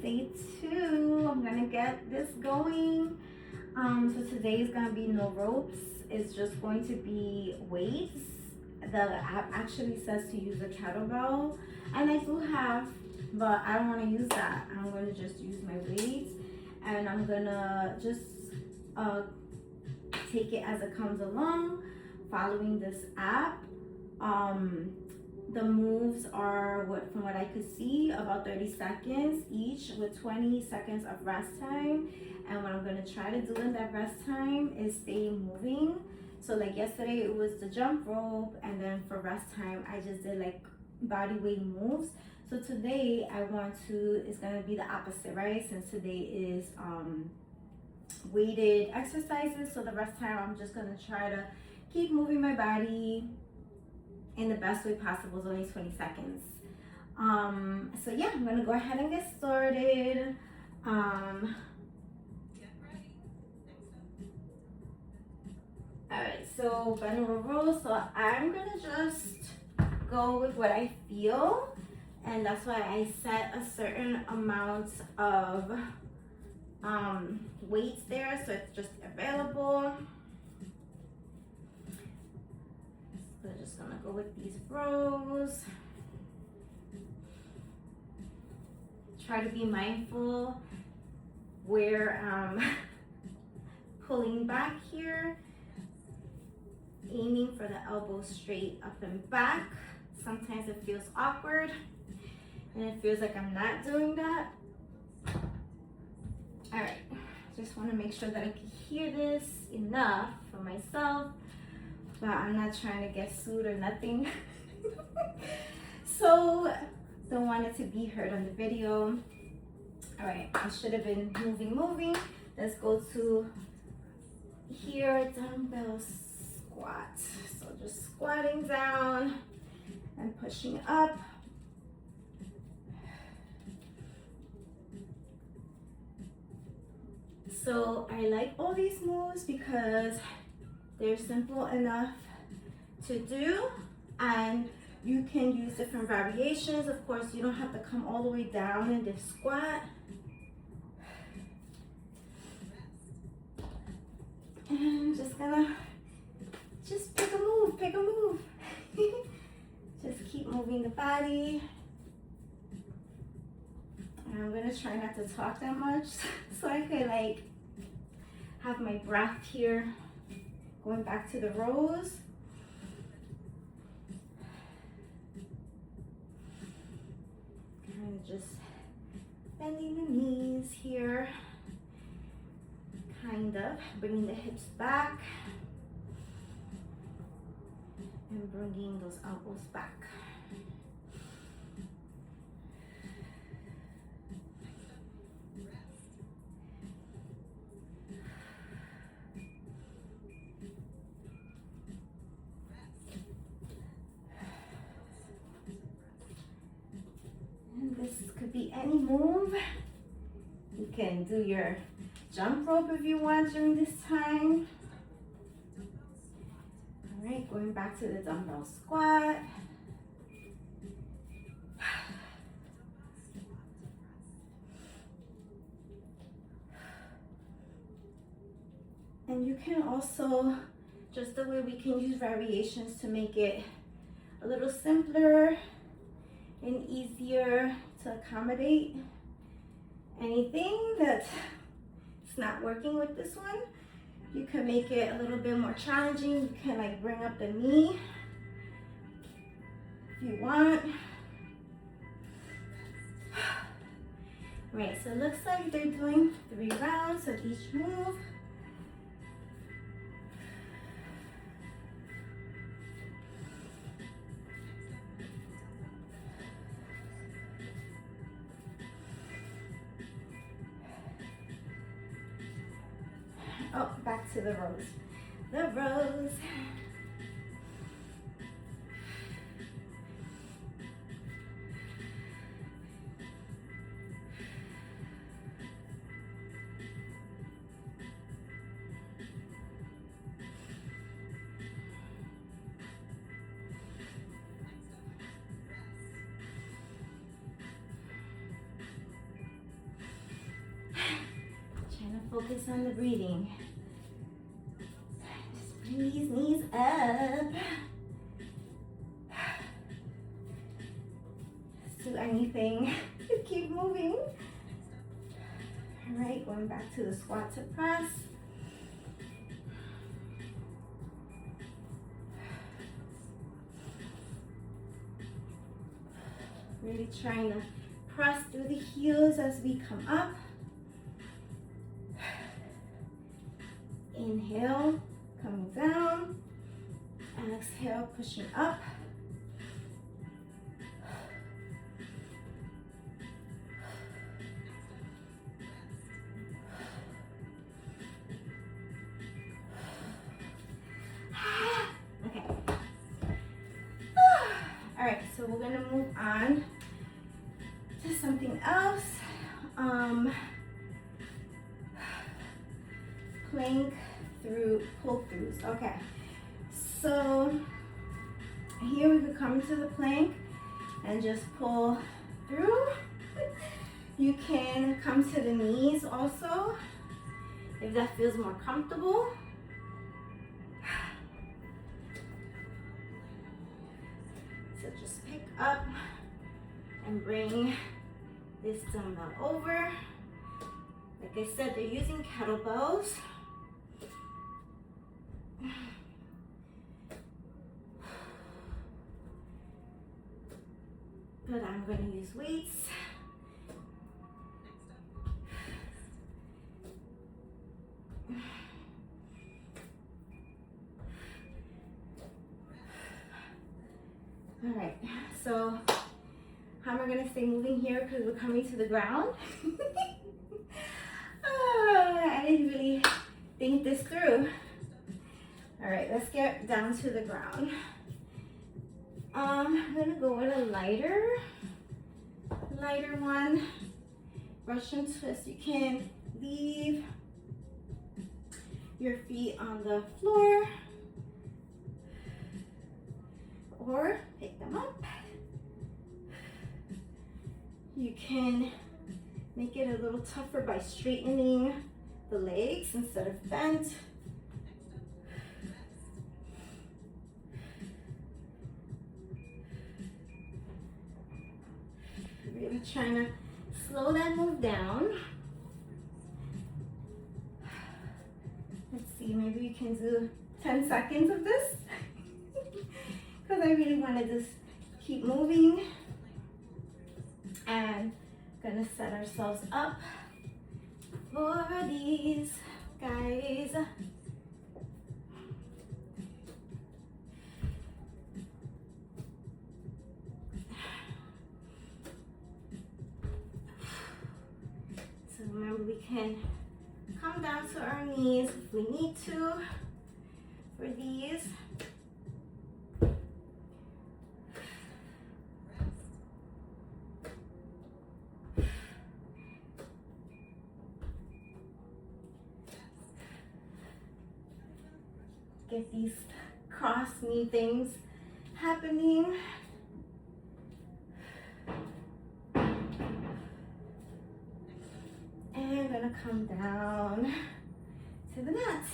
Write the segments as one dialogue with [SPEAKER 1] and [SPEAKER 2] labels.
[SPEAKER 1] day 2. I'm gonna get this going. So today is gonna be no ropes. It's just going to be weights. The app actually says to use a kettlebell, and I do have, but I don't want to use that. I'm gonna just use my weights, and I'm gonna just take it as it comes along, following this app. The moves are, from what I could see, about 30 seconds each with 20 seconds of rest time. And what I'm gonna try to do in that rest time is stay moving. So like yesterday it was the jump rope, and then for rest time I just did like body weight moves. So today it's gonna be the opposite, right? Since today is weighted exercises, so the rest time I'm just gonna try to keep moving my body in the best way possible. It's only 20 seconds. So yeah, I'm gonna go ahead and get started. Alright, so binaural roll. So I'm gonna just go with what I feel, and that's why I set a certain amount of weights there, so it's just available. So I'm just gonna go with these rows. Try to be mindful where I'm pulling back here, aiming for the elbows straight up and back. Sometimes it feels awkward and it feels like I'm not doing that. All right, just want to make sure that I can hear this enough for myself, but I'm not trying to get sued or nothing. So don't want it to be heard on the video. All right, I should have been moving. Let's go to here, dumbbell squat. So just squatting down and pushing up. So I like all these moves because they're simple enough to do, and you can use different variations. Of course, you don't have to come all the way down in this squat. And just gonna pick a move. Just keep moving the body. And I'm gonna try not to talk that much so I could like have my breath here. Going back to the rows. Kind of just bending the knees here. Kind of bringing the hips back and bringing those elbows back. And this could be any move. You can do your jump rope if you want during this time. All right, going back to the dumbbell squat. And you can also, just the way we can use variations to make it a little simpler and easier to accommodate anything that's not working with this one. You can make it a little bit more challenging. You can like bring up the knee if you want. Right, so it looks like they're doing 3 rounds of each move. Oh, back to the rows. The rows. focus on the breathing. Just bring these knees up. Just do anything to keep moving. All right, going back to the squat to press. Really trying to press through the heels as we come up. Inhale, coming down. Exhale, pushing up. Okay. All right, so we're gonna move on to something else. Plank through pull throughs. Okay, so here we could come to the plank and just pull through. You can come to the knees also if that feels more comfortable. So just pick up and bring this dumbbell over. Like I said, they're using kettlebells. But I'm going to use weights. All right, so how am I going to stay moving here because we're coming to the ground? I didn't really think this through. All right, let's get down to the ground. I'm gonna go with a lighter one. Russian twist. You can leave your feet on the floor or pick them up. You can make it a little tougher by straightening the legs instead of bent. Really trying to slow that move down. Let's see, maybe we can do 10 seconds of this because I really want to just keep moving. And gonna set ourselves up for these guys. So remember, we can come down to our knees if we need to for these. Get these cross knee things happening. And I'm gonna come down to the mat.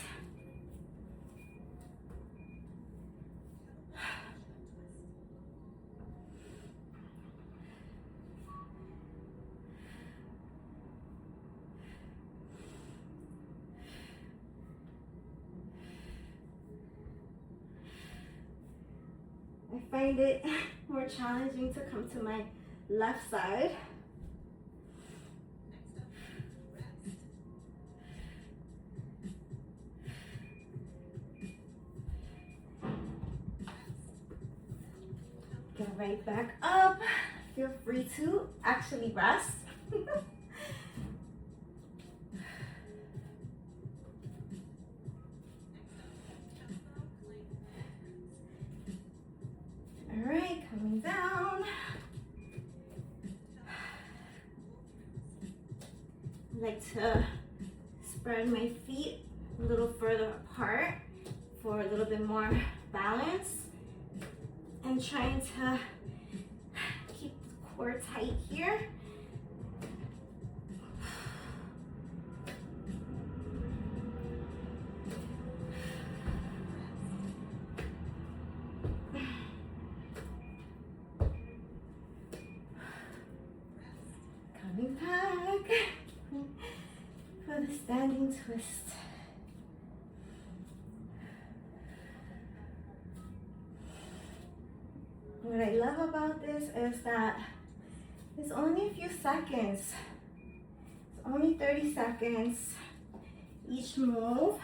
[SPEAKER 1] I find it more challenging to come to my left side. Get right back up. Feel free to actually rest. All right, coming down. I like to spread my feet a little further apart for a little bit more balance. And trying to keep the core tight here. Coming back for the standing twist. What I love about this is that it's only a few seconds. It's only 30 seconds each move.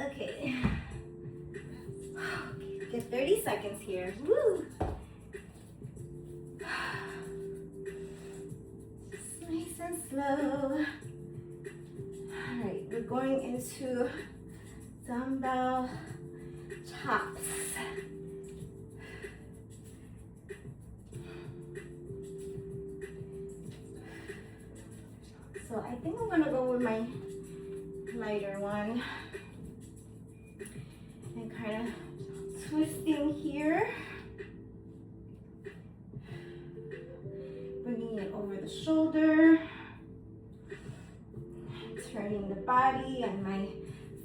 [SPEAKER 1] Okay. Get 30 seconds here. Woo! Just nice and slow. All right, we're going into dumbbell chops. So I think I'm gonna go with my lighter one and kind of twisting here, bringing it over the shoulder, turning the body and my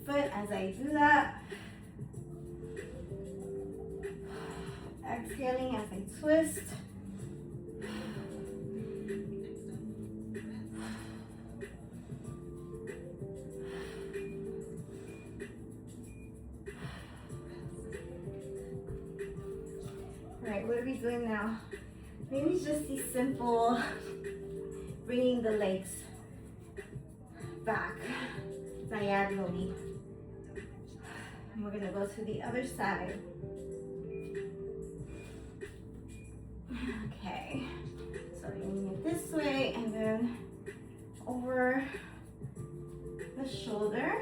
[SPEAKER 1] foot as I do that, exhaling as I twist. Alright, what are we doing now? Maybe just the simple bringing the legs back diagonally. And we're gonna go to the other side. Okay, so bringing it this way and then over the shoulder.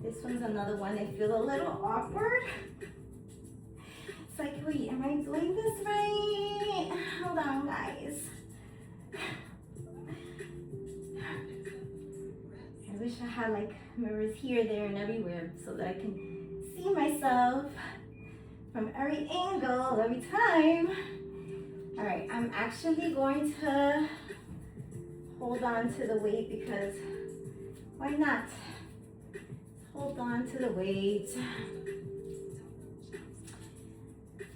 [SPEAKER 1] This one's another one I feel a little awkward. It's like, wait, am I doing this right? Hold on, guys. I wish I had like mirrors here, there, and everywhere so that I can see myself from every angle, every time. All right, I'm actually going to hold on to the weight because why not? Hold on to the weight.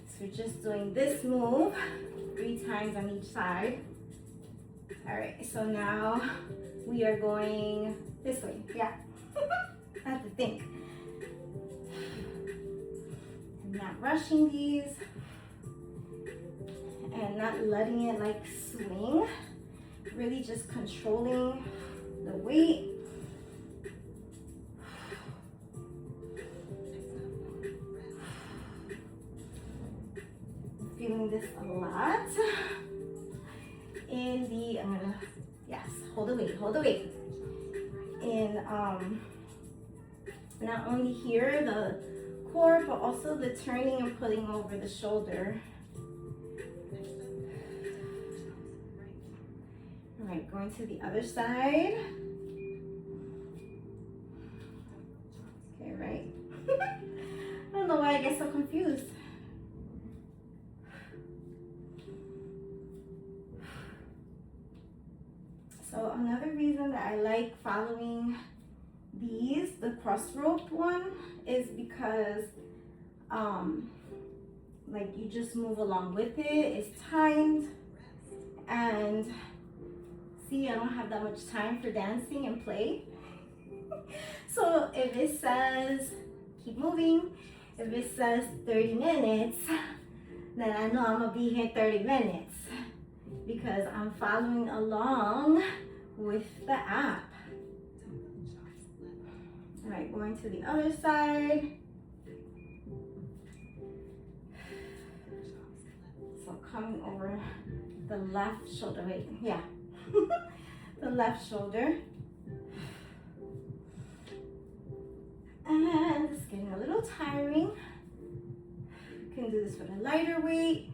[SPEAKER 1] So we're just doing this move 3 times on each side. All right, so now we are going this way. Yeah, I have to think. I'm not rushing these and not letting it like swing. Really just controlling the weight. Feeling this a lot in the, I'm gonna, yes, hold the weight. In not only here, the core, but also the turning and pulling over the shoulder. All right, going to the other side. Okay, right. I don't know why I get so confused. So another reason that I like following these, the CrossRope one, is because like you just move along with it. It's timed, and see, I don't have that much time for dancing and play. So if it says keep moving, if it says 30 minutes, then I know I'm gonna be here 30 minutes because I'm following along with the app. All right, going to the other side. So coming over the left shoulder, wait, yeah. The left shoulder. And it's getting a little tiring. You can do this with a lighter weight.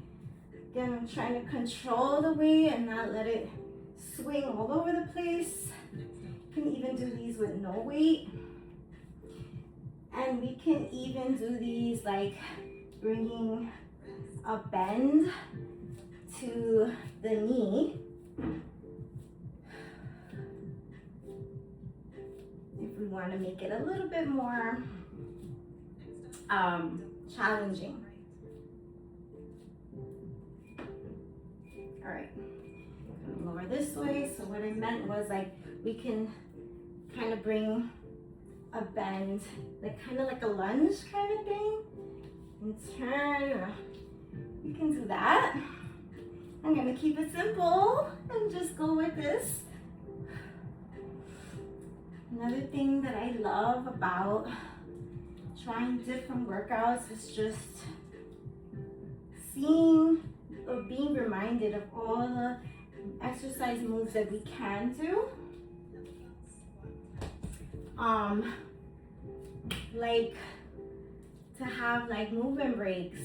[SPEAKER 1] Again, I'm trying to control the weight and not let it swing all over the place. You can even do these with no weight. And we can even do these like bringing a bend to the knee. If we want to make it a little bit more challenging. All right, lower this way. So what I meant was like we can kind of bring a bend, like kind of like a lunge kind of thing, and turn. You can do that. I'm gonna keep it simple and just go with this. Another thing that I love about trying different workouts is just seeing or being reminded of all the exercise moves that we can do. Like to have like movement breaks.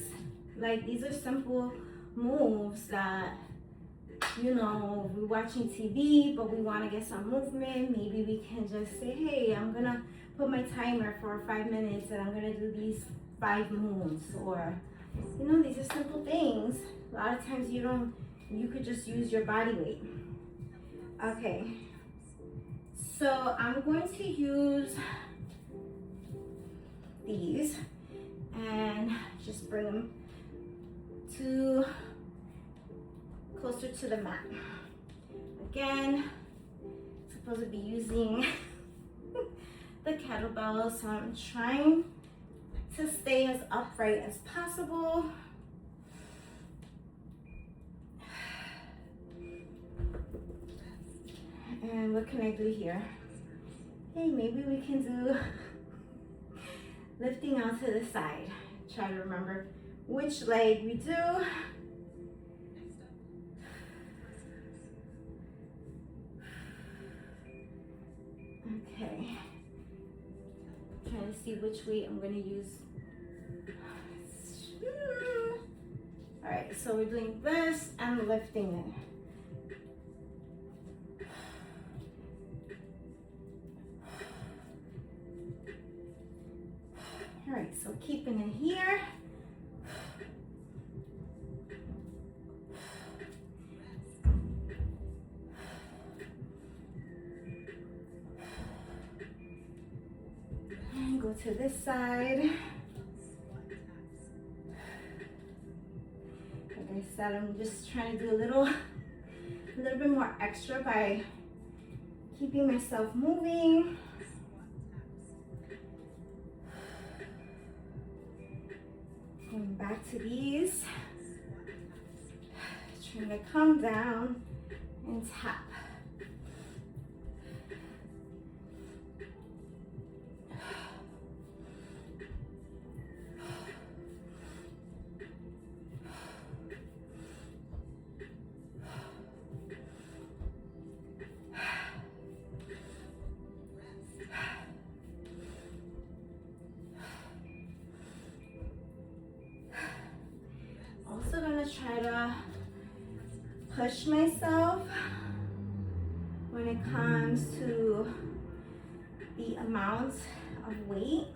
[SPEAKER 1] Like these are simple moves that, you know, we're watching TV, but we want to get some movement. Maybe we can just say, hey, I'm gonna put my timer for 5 minutes and I'm gonna do these 5 moves. Or, you know, these are simple things. A lot of times you could just use your body weight. Okay, so I'm going to use these and just bring them to closer to the mat. Again, supposed to be using the kettlebell, so I'm trying to stay as upright as possible. And what can I do here? Hey, maybe we can do lifting out to the side. Try to remember which leg we do. Okay. Trying to see which weight I'm going to use. All right, so we're doing this and lifting it. All right, so keeping it here. And go to this side. Like I said, I'm just trying to do a little bit more extra by keeping myself moving. Going back to these, trying to come down and tap. Try to push myself when it comes to the amount of weight,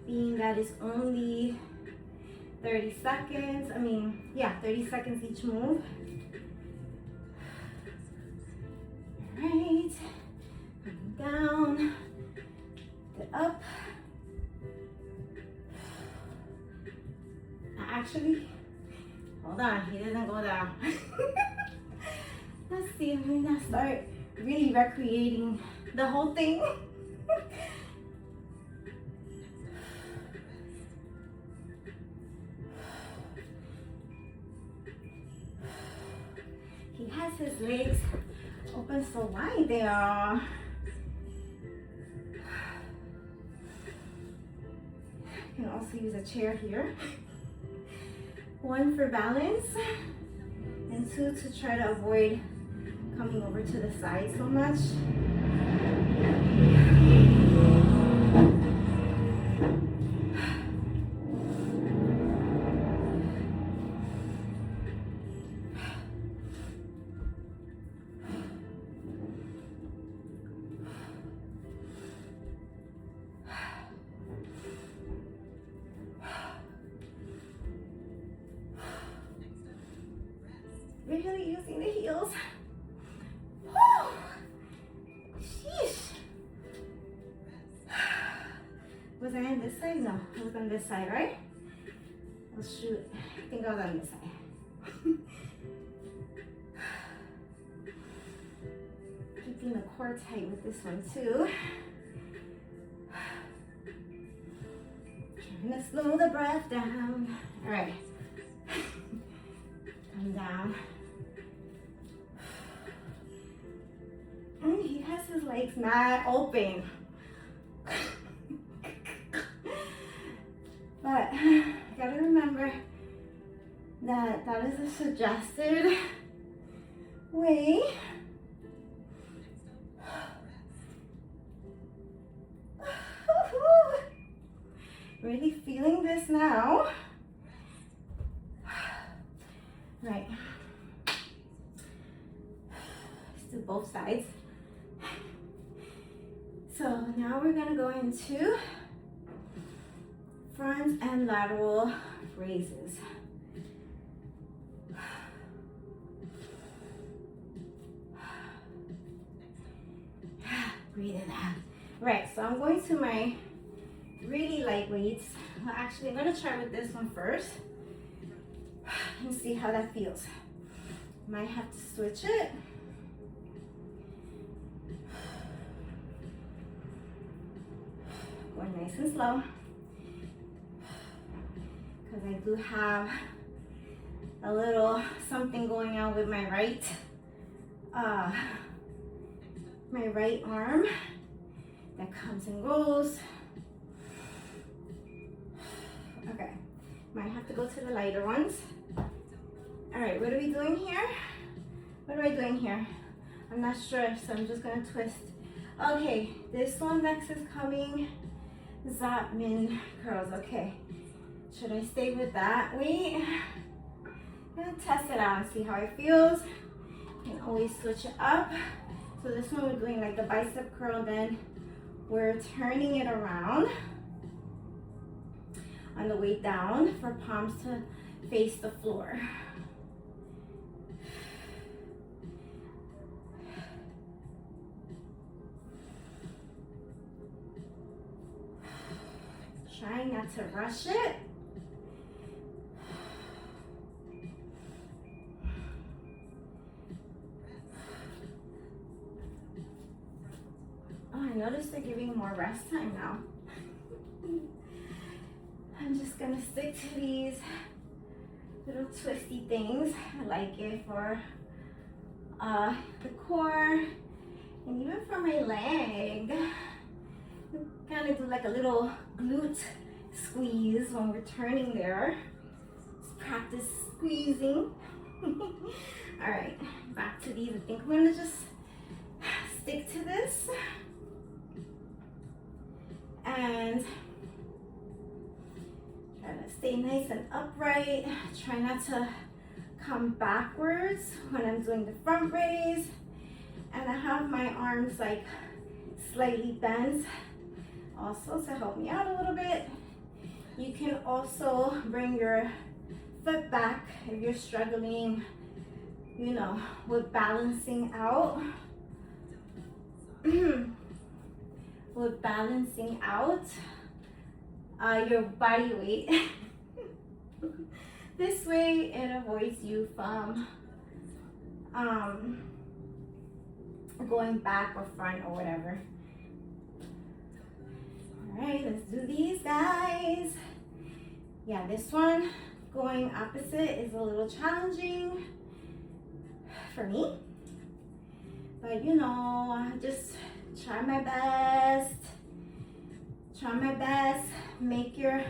[SPEAKER 1] being that it's only 30 seconds. 30 seconds each move. All right, down, get up. Actually, hold on, he doesn't go down. Let's see, I'm gonna start really recreating the whole thing. He has his legs open so wide they are. You can also use a chair here. 1 for balance, and 2 to try to avoid coming over to the side so much. really using the heels. Whew. Sheesh. Was I on this side? No, I was on this side, right? Oh shoot, I think I was on this side. Keeping the core tight with this one too. Trying to slow the breath down. All right, come down. And he has his legs not open. But I gotta remember that that is a suggested way. Really feeling this now. Right. Let's do both sides. So now we're gonna go into front and lateral raises. Breathe it out. Right, so I'm going to my really light weights. Well, actually, I'm gonna try with this one first and see how that feels. Might have to switch it. Going nice and slow. Because I do have a little something going on with my right arm that comes and goes. Okay, might have to go to the lighter ones. All right, what are we doing here? What am I doing here? I'm not sure, so I'm just gonna twist. Okay, this one next is coming. Zatman curls, okay. Should I stay with that weight? I'm gonna test it out and see how it feels. You can always switch it up. So this one we're doing like the bicep curl, then we're turning it around on the way down for palms to face the floor. Trying not to rush it. Oh, I noticed they're giving more rest time now. I'm just gonna stick to these little twisty things. I like it for the core and even for my leg. Kind of do like a little glute squeeze when we're turning there. Let's practice squeezing. All right, back to these. I think I'm gonna just stick to this and try to stay nice and upright. Try not to come backwards when I'm doing the front raise. And I have my arms like slightly bent also to help me out a little bit. You can also bring your foot back if you're struggling, you know, with balancing out. With balancing out your body weight. This way it avoids you from going back or front or whatever. All right, let's do these, guys. Yeah, this one going opposite is a little challenging for me, but you know, just try my best. Try my best. Make your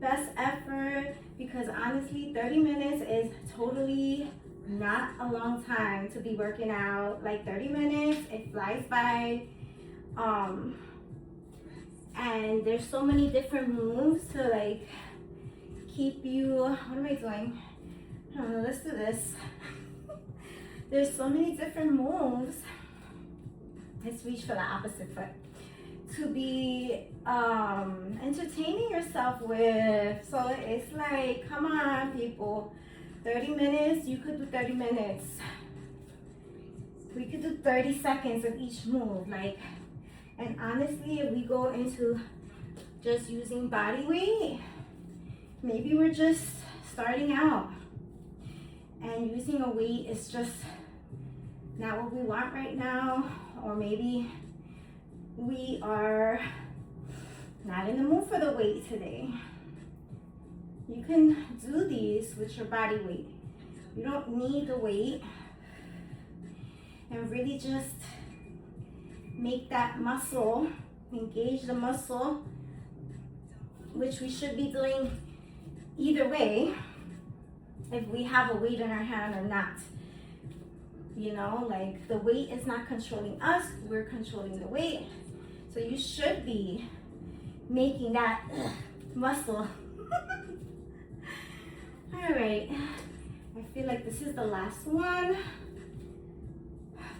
[SPEAKER 1] best effort, because honestly, 30 minutes is totally not a long time to be working out. Like 30 minutes, it flies by. And there's so many different moves to like keep you, what am I doing? I don't know, let's do this. There's so many different moves. Let's reach for the opposite foot. To be entertaining yourself with. So it's like, come on people, 30 minutes, you could do 30 minutes. We could do 30 seconds of each move. Like, and honestly, if we go into just using body weight, maybe we're just starting out and using a weight is just not what we want right now, or maybe we are not in the mood for the weight today. You can do these with your body weight. You don't need the weight, and really just make that muscle, engage the muscle, which we should be doing either way, if we have a weight in our hand or not. You know, like the weight is not controlling us, we're controlling the weight. So you should be making that muscle. All right, I feel like this is the last one,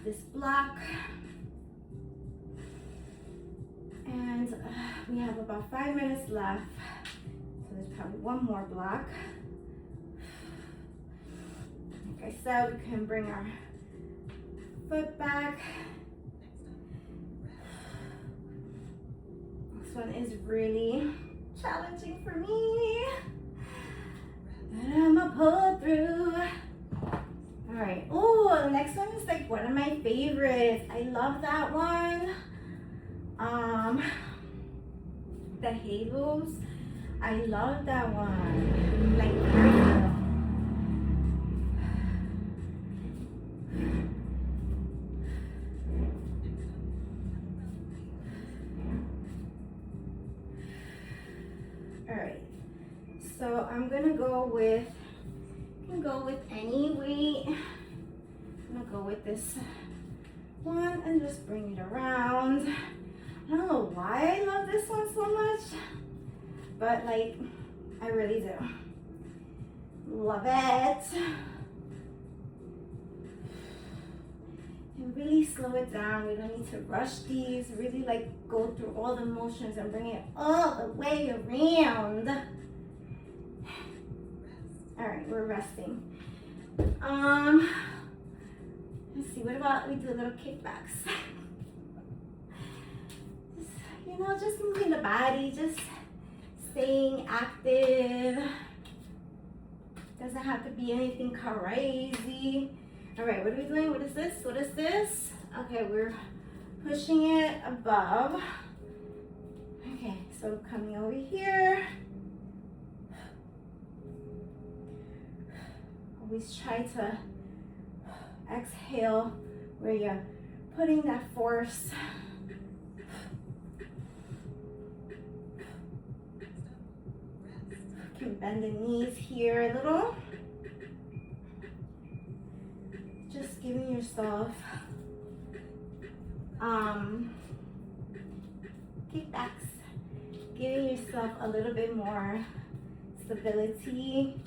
[SPEAKER 1] this block. And we have about 5 minutes left. So there's probably one more block. Like I said, we can bring our foot back. This one is really challenging for me, but I'ma pull through. All right. Oh, the next one is like one of my favorites. I love that one. The halos. I love that one. Like very. Alright, so I'm gonna go with, you can go with any weight. I'm gonna go with this one and just bring it around. I don't know why I love this one so much, but like, I really do. Love it. And really slow it down. We don't need to rush these. Really like go through all the motions and bring it all the way around. All right, we're resting. Let's see, what about we do little kickbacks? You know, just moving the body, just staying active. Doesn't have to be anything crazy. All right, what are we doing? What is this? What is this? Okay, we're pushing it above. Okay, so coming over here. Always try to exhale where you're putting that force. You can bend the knees here a little. Just giving yourself kickbacks, giving yourself a little bit more stability,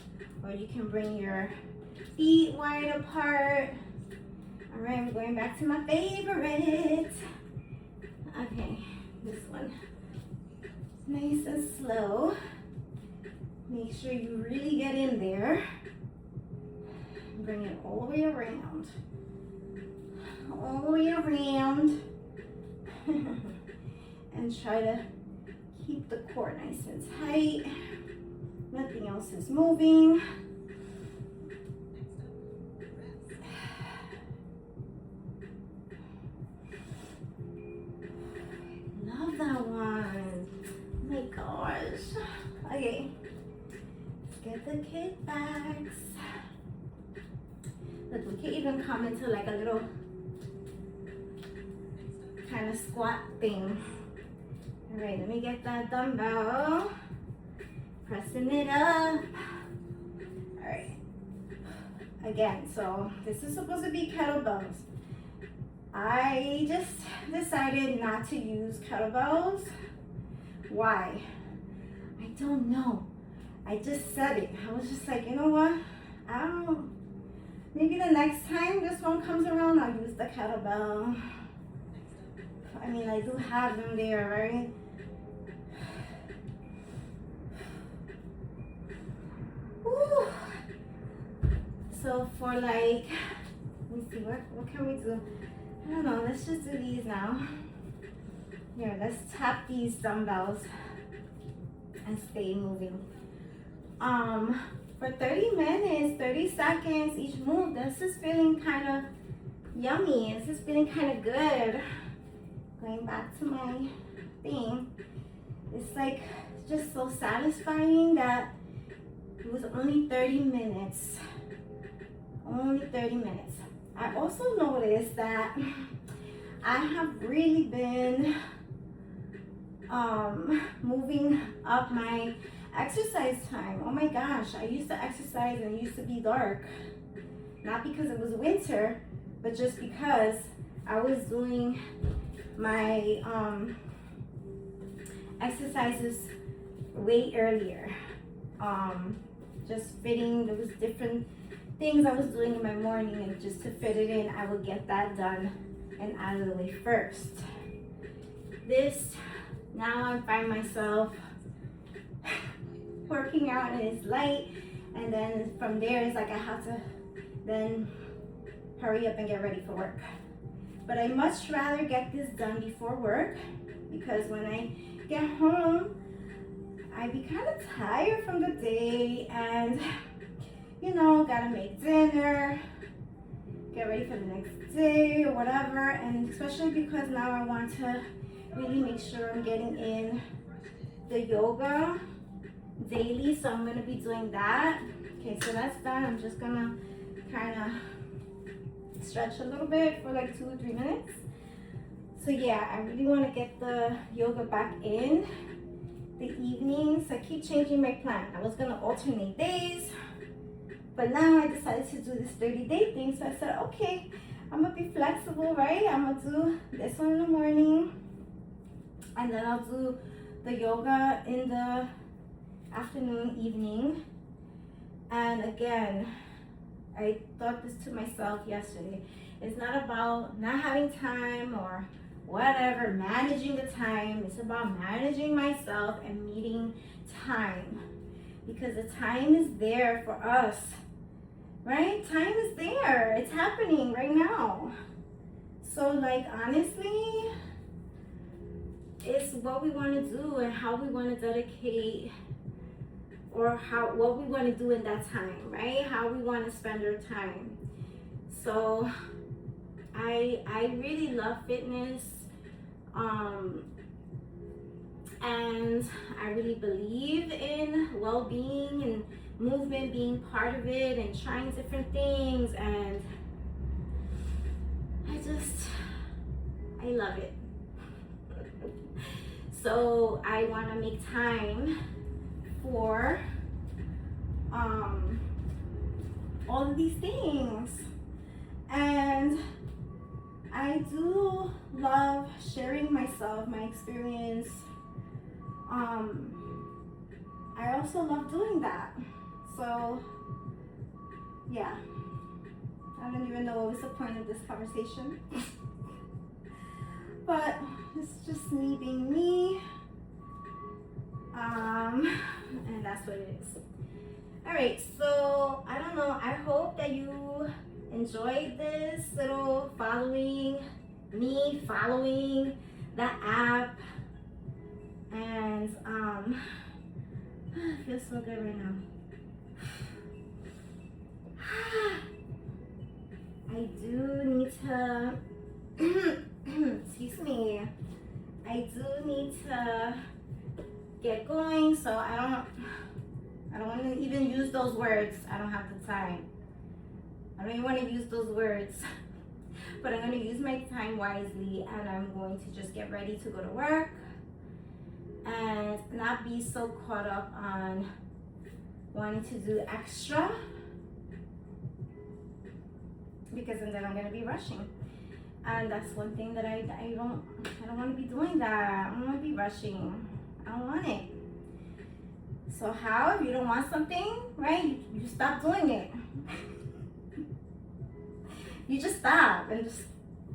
[SPEAKER 1] or you can bring your feet wide apart. All right, I'm going back to my favorite. Okay, this one, nice and slow. Make sure you really get in there. Bring it all the way around. All the way around. And try to keep the core nice and tight. Nothing else is moving. Love that one. Oh my gosh. Okay. Let's get the kickbacks. Look, we can even come into like a little kind of squat thing. All right, let me get that dumbbell. Pressing it up. All right. Again, so this is supposed to be kettlebells. I just decided not to use kettlebells. Why? I don't know. I just said it. I was just like, you know what? Maybe the next time this one comes around, I'll use the kettlebell. I mean, I do have them there, right? Woo. So for like, let me see, what can we do? I don't know, let's just do these now. Here, let's tap these dumbbells and stay moving. For 30 minutes, 30 seconds each move, this is feeling kind of yummy. This is feeling kind of good. Going back to my thing, it's like just so satisfying that it was only 30 minutes. Only 30 minutes. I also noticed that I have really been moving up my exercise time. Oh my gosh, I used to exercise and it used to be dark. Not because it was winter, but just because I was doing my exercises way earlier. Just fitting, there was different things I was doing in my morning, and just to fit it in, I would get that done and out of the way first. Now I find myself working out and it's light, and then from there it's like I have to then hurry up and get ready for work. But I much rather get this done before work, because when I get home, I be kind of tired from the day, and you know, gotta make dinner, get ready for the next day or whatever. And especially because now I want to really make sure I'm getting in the yoga daily, so I'm gonna be doing that. Okay, so that's done. I'm just gonna kind of stretch a little bit for like 2 or 3 minutes. So yeah, I really want to get the yoga back in the evenings. I keep changing my plan. I was gonna alternate days, but now I decided to do this 30-day thing. So I said, okay, I'm gonna be flexible, right? I'm gonna do this one in the morning, and then I'll do the yoga in the afternoon, evening. And again, I thought this to myself yesterday. It's not about not having time or whatever, managing the time. It's about managing myself and meeting time, because the time is there for us, right? Time is there. It's happening right now. So like, honestly, it's what we want to do and how we want to dedicate, or what we want to do in that time, right? How we want to spend our time. So I really love fitness, and I really believe in well-being and movement being part of it, and trying different things, and I love it. So I want to make time for all of these things, and I do love sharing myself, my experience. I also love doing that. So yeah, I don't even know what was the point of this conversation. But it's just me being me, and that's what it is. All right, so I don't know, I hope that you enjoyed this little following the app, and it feels so good right now. I do need to excuse me, I do need to get going, so I don't want to even use those words. I don't have the time. I don't even want to use those words. But I'm going to use my time wisely, and I'm going to just get ready to go to work and not be so caught up on wanting to do extra, because then I'm going to be rushing. And that's one thing that I don't want to be doing that. I don't want to be rushing. I don't want it. So how, if you don't want something, right, you stop doing it. You just stop, and just,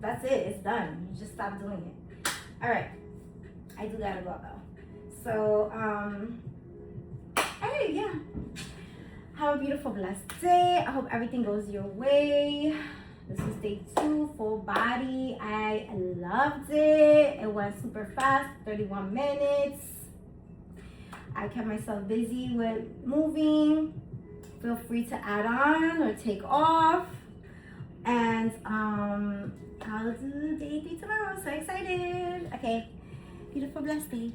[SPEAKER 1] that's it, it's done. You just stop doing it. All right, I do gotta go though. So, all right, yeah. Have a beautiful, blessed day. I hope everything goes your way. This was day 2, full body. I loved it. It went super fast, 31 minutes. I kept myself busy with moving. Feel free to add on or take off. And I'll do day 3 tomorrow. So excited. Okay. Beautiful, blessed day.